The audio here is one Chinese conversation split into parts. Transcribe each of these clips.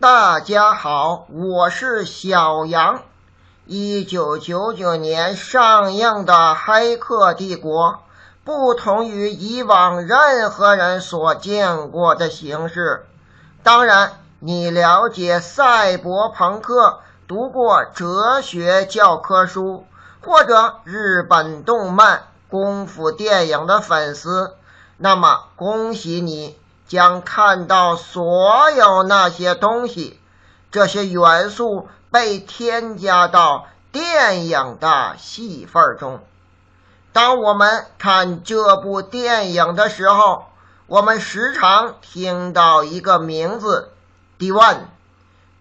大家好，我是小杨。1999年上映的《黑客帝国》不同于以往任何人所见过的形式。当然，你了解赛博朋克，读过哲学教科书，或者日本动漫、功夫电影的粉丝，那么恭喜你将看到所有那些东西，这些元素被添加到电影的戏份中。当我们看这部电影的时候，我们时常听到一个名字 D1，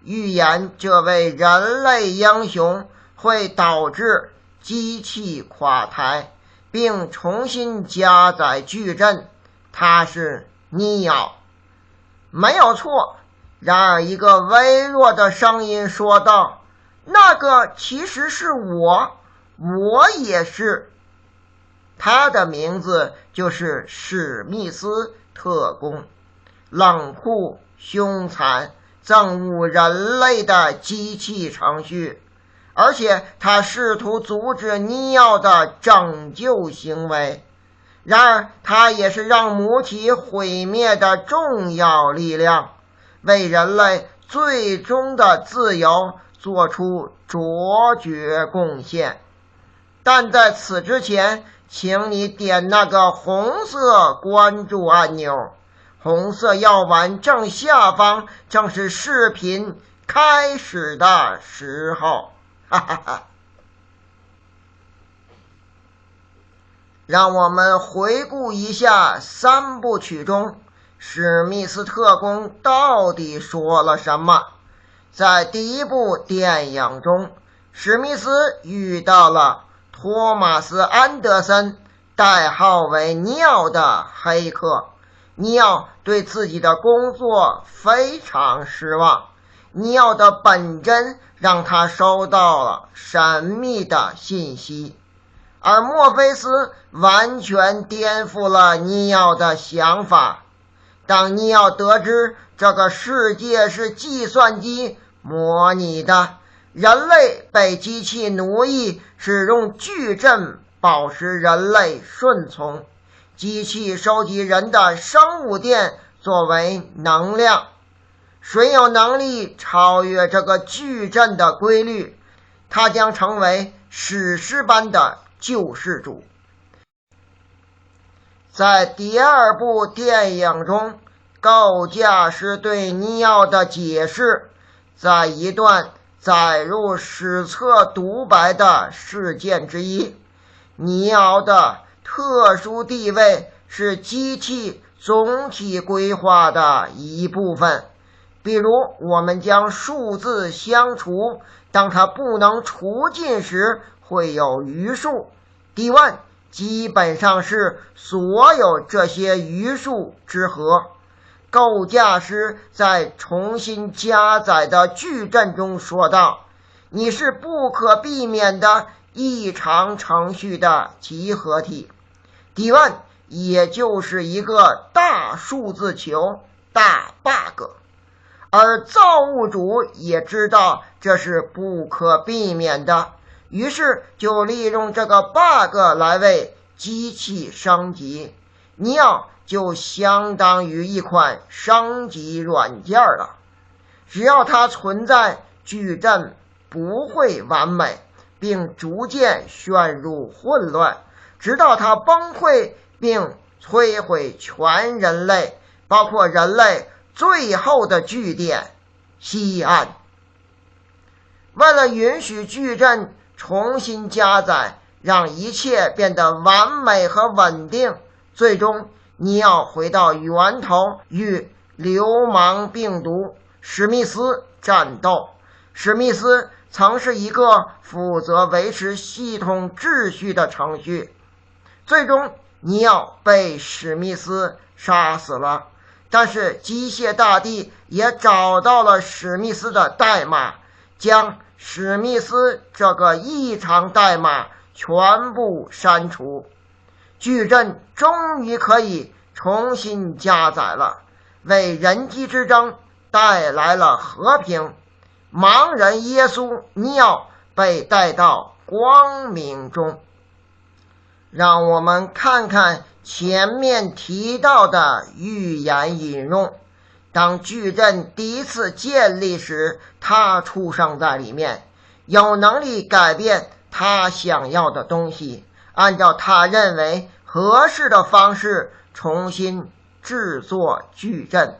预言这位人类英雄会导致机器垮台，并重新加载矩阵，他是尼奥。没有错。然而一个微弱的声音说道，那个其实是我也是。他的名字就是史密斯特工，冷酷凶残憎恶人类的机器程序，而且他试图阻止尼奥的拯救行为。然而他也是让母体毁灭的重要力量，为人类最终的自由做出卓绝贡献。但在此之前，请你点那个红色关注按钮，红色药丸正下方正是视频开始的时候。哈哈哈。让我们回顾一下三部曲中史密斯特工到底说了什么。在第一部电影中，史密斯遇到了托马斯·安德森，代号为尼奥的黑客。尼奥对自己的工作非常失望，尼奥的本真让他收到了神秘的信息，而墨菲斯完全颠覆了尼奥的想法。当尼奥得知这个世界是计算机模拟的，人类被机器奴役，使用矩阵保持人类顺从，机器收集人的生物电作为能量，谁有能力超越这个矩阵的规律，他将成为史诗般的救世主。在第二部电影中，构架师对尼奥的解释，在一段载入史册独白的事件之一，尼奥的特殊地位是机器总体规划的一部分。比如我们将数字相除，当它不能除尽时会有余数， D1 基本上是所有这些余数之和。构架师在重新加载的矩阵中说道，你是不可避免的异常程序的集合体， D1 也就是一个大数字球，大 bug， 而造物主也知道这是不可避免的，于是就利用这个 bug 来为机器升级。尼奥就相当于一款升级软件了，只要它存在，矩阵不会完美，并逐渐陷入混乱，直到它崩溃并摧毁全人类，包括人类最后的据点西岸。为了允许矩阵重新加载，让一切变得完美和稳定，最终尼奥回到源头与流氓病毒史密斯战斗。史密斯曾是一个负责维持系统秩序的程序，最终尼奥被史密斯杀死了，但是机械大帝也找到了史密斯的代码，将史密斯这个异常代码全部删除，矩阵终于可以重新加载了，为人机之争带来了和平。盲人耶稣尼奥被带到光明中。让我们看看前面提到的预言引用。当矩阵第一次建立时，他出生在里面，有能力改变他想要的东西，按照他认为合适的方式重新制作矩阵。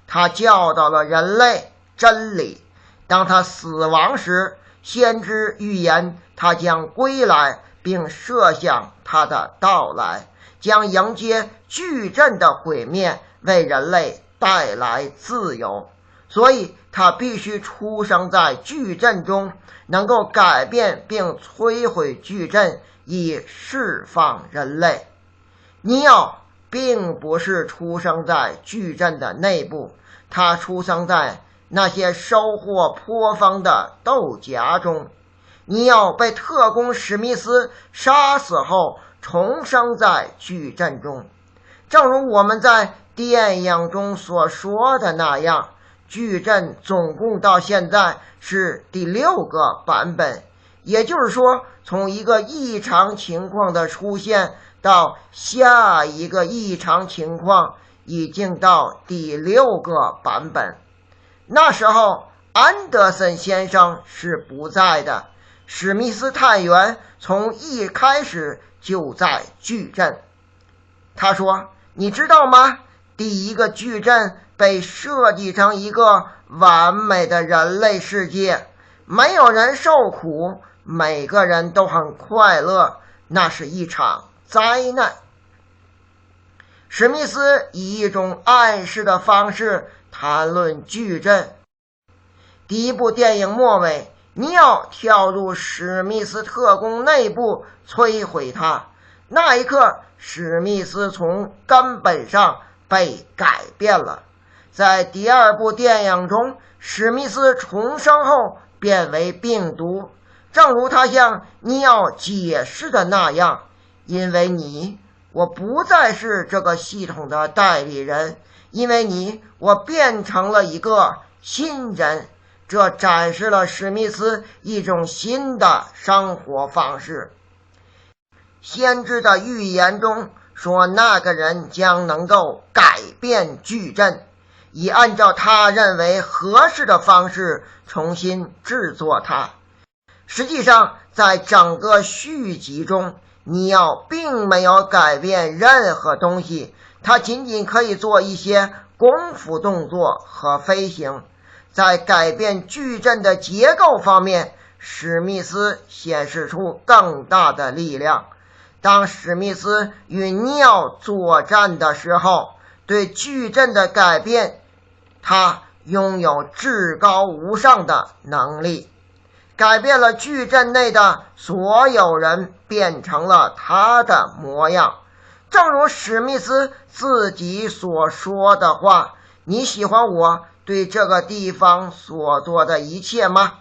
他教导了人类真理。当他死亡时，先知预言他将归来，并设想他的到来将迎接矩阵的毁灭，为人类带来自由。所以他必须出生在矩阵中，能够改变并摧毁矩阵，以释放人类。尼奥并不是出生在矩阵的内部，他出生在那些收获颇丰的豆荚中。尼奥被特工史密斯杀死后重生在矩阵中。正如我们在电影中所说的那样，矩阵总共到现在是第6个版本，也就是说，从一个异常情况的出现到下一个异常情况，已经到第6个版本。那时候安德森先生是不在的，史密斯探员从一开始就在矩阵。他说，你知道吗？第一个矩阵被设计成一个完美的人类世界，没有人受苦，每个人都很快乐，那是一场灾难。史密斯以一种暗示的方式谈论矩阵。第一部电影末尾，尼奥跳入史密斯特工内部，摧毁他。那一刻，史密斯从根本上被改变了。在第2部电影中，史密斯重生后变为病毒，正如他向尼奥解释的那样，因为你，我不再是这个系统的代理人，因为你，我变成了一个新人。这展示了史密斯一种新的生活方式。先知的预言中说，那个人将能够改变矩阵，以按照他认为合适的方式重新制作它。实际上，在整个续集中，尼奥并没有改变任何东西，他仅仅可以做一些功夫动作和飞行。在改变矩阵的结构方面，史密斯显示出更大的力量。当史密斯与尼奥作战的时候，对矩阵的改变，他拥有至高无上的能力，改变了矩阵内的所有人，变成了他的模样。正如史密斯自己所说的话，你喜欢我对这个地方所做的一切吗？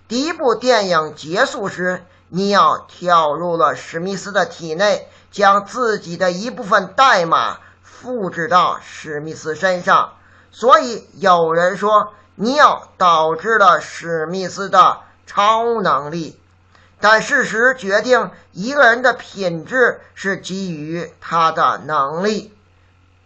第一部电影结束时，尼奥跳入了史密斯的体内，将自己的一部分代码复制到史密斯身上。所以有人说，尼奥导致了史密斯的超能力。但事实决定，一个人的品质是基于他的能力，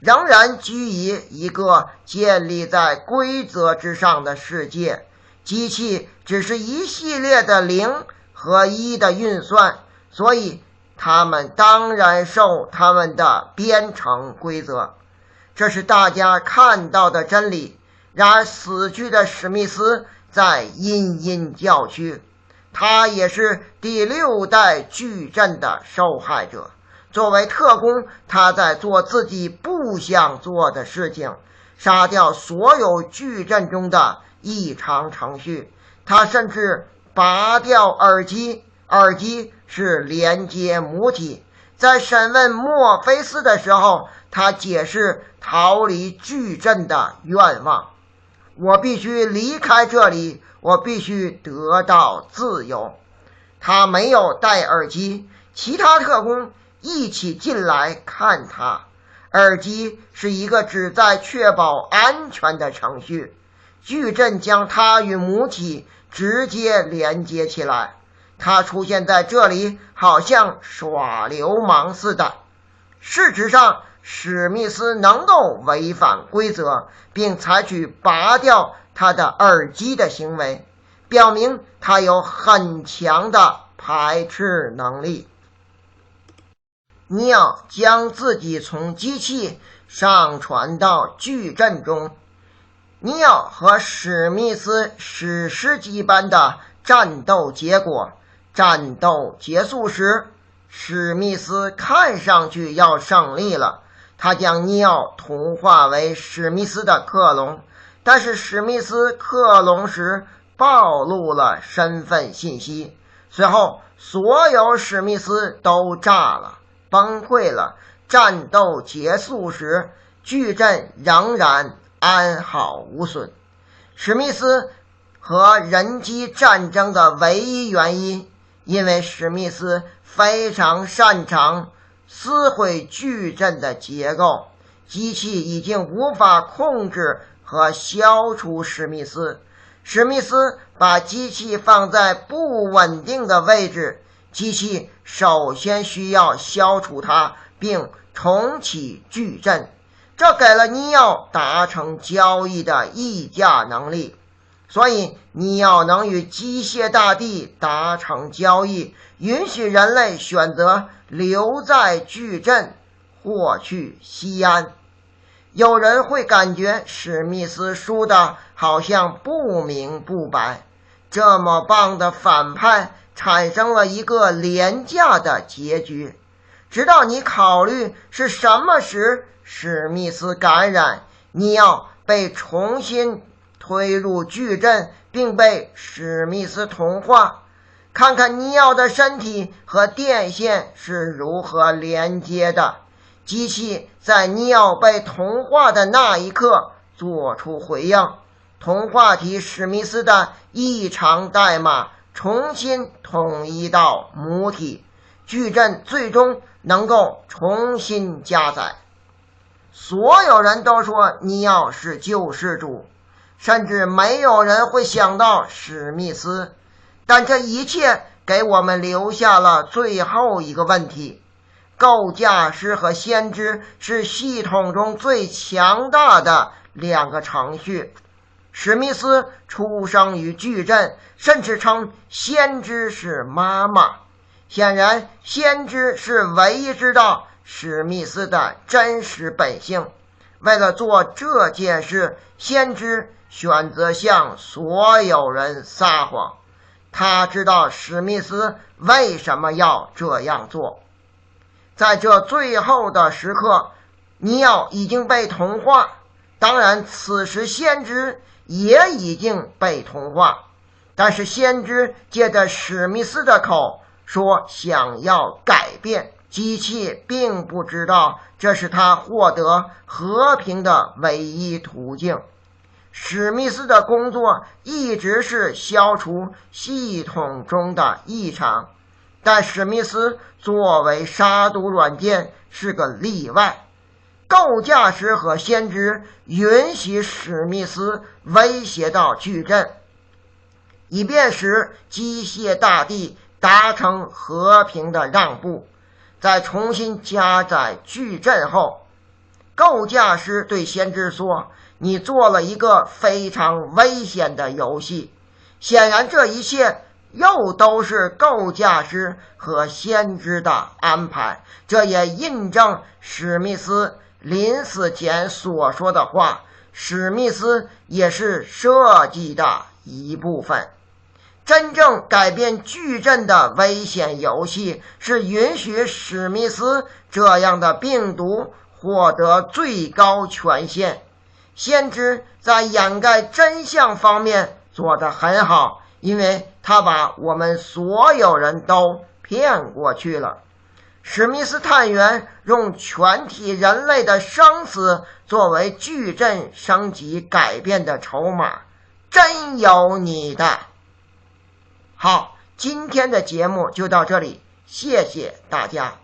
仍然居于一个建立在规则之上的世界。机器只是一系列的0和1的运算，所以他们当然受他们的编程规则。这是大家看到的真理。然而死去的史密斯在殷殷叫屈，他也是第6代矩阵的受害者。作为特工，他在做自己不想做的事情，杀掉所有矩阵中的异常程序。他甚至拔掉耳机，耳机是连接母体。在审问墨菲斯的时候，他解释逃离矩阵的愿望。我必须离开这里，我必须得到自由。他没有戴耳机，其他特工一起进来看他。耳机是一个旨在确保安全的程序，矩阵将它与母体直接连接起来。它出现在这里好像耍流氓似的。事实上，史密斯能够违反规则，并采取拔掉他的耳机的行为，表明他有很强的排斥能力。尼奥将自己从机器上传到矩阵中。尼奥和史密斯史诗级般的战斗结果，战斗结束时，史密斯看上去要胜利了。他将尼奥同化为史密斯的克隆，但是史密斯克隆时暴露了身份信息，随后所有史密斯都炸了，崩溃了。战斗结束时，矩阵仍然安好无损。史密斯和人机战争的唯一原因，因为史密斯非常擅长撕毁矩阵的结构，机器已经无法控制和消除史密斯。史密斯把机器放在不稳定的位置，机器首先需要消除它，并重启矩阵，这给了尼奥达成交易的议价能力。所以尼奥能与机械大帝达成交易，允许人类选择留在矩阵或去西安。有人会感觉史密斯输的好像不明不白，这么棒的反派产生了一个廉价的结局。直到你考虑是什么时史密斯感染，尼奥被重新推入矩阵，并被史密斯同化。看看尼奥的身体和电线是如何连接的。机器在尼奥被同化的那一刻做出回应，同化体史密斯的异常代码重新统一到母体，矩阵最终能够重新加载。所有人都说尼奥是救世主，甚至没有人会想到史密斯。但这一切给我们留下了最后一个问题：构架师和先知是系统中最强大的两个程序。史密斯出生于矩阵，甚至称先知是妈妈。显然，先知是唯一知道史密斯的真实本性。为了做这件事，先知选择向所有人撒谎。他知道史密斯为什么要这样做。在这最后的时刻，尼奥已经被同化，当然此时先知也已经被同化，但是先知借着史密斯的口说想要改变。机器并不知道这是他获得和平的唯一途径。史密斯的工作一直是消除系统中的异常，但史密斯作为杀毒软件是个例外。构架师和先知允许史密斯威胁到矩阵，以便使机械大帝达成和平的让步。在重新加载矩阵后，构架师对先知说：你做了一个非常危险的游戏。显然这一切又都是构架师和先知的安排，这也印证史密斯临死前所说的话，史密斯也是设计的一部分。真正改变矩阵的危险游戏是允许史密斯这样的病毒获得最高权限。先知在掩盖真相方面做得很好，因为他把我们所有人都骗过去了。史密斯探员用全体人类的生死作为矩阵升级改变的筹码，真有你的！好，今天的节目就到这里，谢谢大家。